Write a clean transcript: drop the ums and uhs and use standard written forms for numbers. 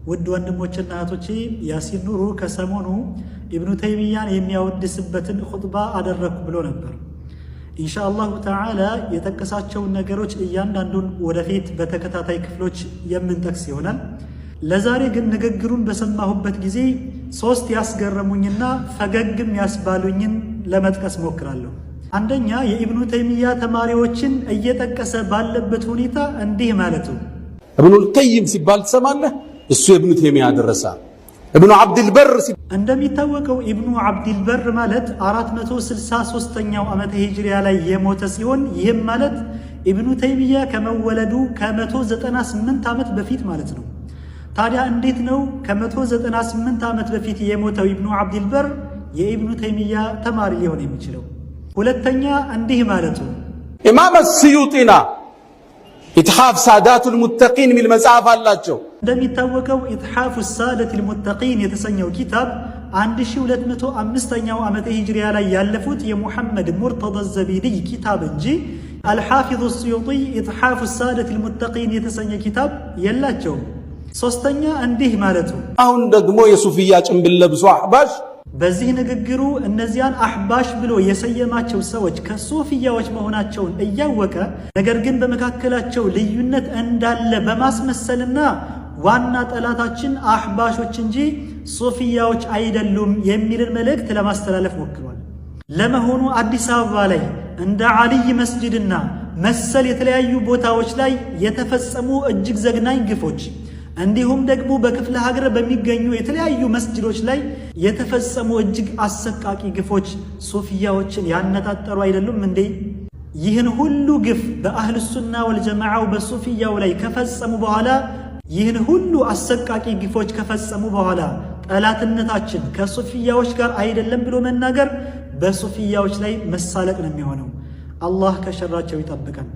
ውድ ወንድሞችና እህቶቼ ያሲን ኑሩ ከሰሞኑ ኢብኑ ተይሚያን የሚያወድስበትን ኹጥባ አደረኩ ብሎ ነበር። ኢንሻአላሁ ተዓላ የጠቀሳቸውን ነገሮች እያንዳንዱን ወደፊት በተከታታይ ክፍሎች የምንጠቅስ ይሆናል። ለዛሬ ግን ንግግሩን በሰማሁበት ጊዜ ሶስት ያስገረሙኝና ፈገግም ያስባሉኝን ለመጥቀስ ሞክራለሁ። አንደኛ የኢብኑ ተይሚያ ተማሪዎችን እየጠቀሰ ባለበት ሁኔታ እንዲህ ማለቱ ኢብኑል ቀይም ሲባል ትሰማለህ? እሱ የኢብኑ ተይሚያ ደረሳ። ኢብኑ አብድልበር እንደሚታወቀው ኢብኑ አብድልበር ማለት 463ኛው ዓመተ ሂጅሪያ ላይ የሞተ ሲሆን ይህም ማለት ኢብኑ ተይሚያ ከመወለዱ ከ198 ዓመት በፊት ማለት ነው። ታዲያ እንዴት ነው ከ198 ዓመት በፊት የሞተው ኢብኑ አብድልበር የኢብኑ ተይሚያ ተማሪ ሊሆን የሚችለው? ሁለተኛ እንዲህ ማለቱ ኢማም አስዩጢና ኢትሓፍ ሳዳቱል ሙተቂን ሚል መጽሐፍ አላቸው። እንደሚታወቀው ኢትሓፉ ሳዳቱል ሙተቂን የተሰኘው ኪታብ 1205ኛው ዓመተ ሂጅሪያ ላይ ያለፉት የሙሐመድ ሙርተዳ ዘቢዲ ኪታብ እንጂ አልሓፊዙ አስዩጢ ኢትሓፉ ሳዳቱል ሙተቂን የተሰኘ ኪታብ የላቸውም። ሶስተኛ እንዲህ ማለቱ አሁን ደግሞ የሱፊያ ጭንብል ለብሶ አህባሽ በዚህ ንግግሩ እነዚያን አህባሽ ብሎ የሰየማቸው ሰዎች ከሱፊያዎች መሆናቸውን እያወቀ ነገር ግን በመካከላቸው ልዩነት እንዳለ በማስመሰልና ዋና ጠላታችን አህባሾች እንጂ ሱፊያዎች አይደሉም የሚልን መልእክት ለማስተላለፍ ሞክሯል። ለመሆኑ አዲስ አበባ ላይ እንደ አልይ መስጂድና መሰል የተለያዩ ቦታዎች ላይ የተፈጸሙ እጅግ ዘግናኝ ግፎች እንዲሁም ደግሞ በክፍለ ሀገር በሚገኙ የተለያዩ መስጂዶች ላይ የተፈጸሙ እጅግ አሰቃቂ ግፎች ሱፊያዎችን ያነጣጠሩ አይደሉም እንዴ? ይህን ሁሉ ግፍ በአህሉ ሱና ወልጀማዓው በሱፊያው ላይ ከፈጸሙ በኋላ ይህን ሁሉ አሰቃቂ ግፎች ከፈጸሙ በኋላ ጠላትነታችን ከሱፊያዎች ጋር አይደለም ብሎ መናገር በሱፊያዎች ላይ መሳለቅ ነው የሚሆነው። አላህ ከሸራቸው ይጠብቀን።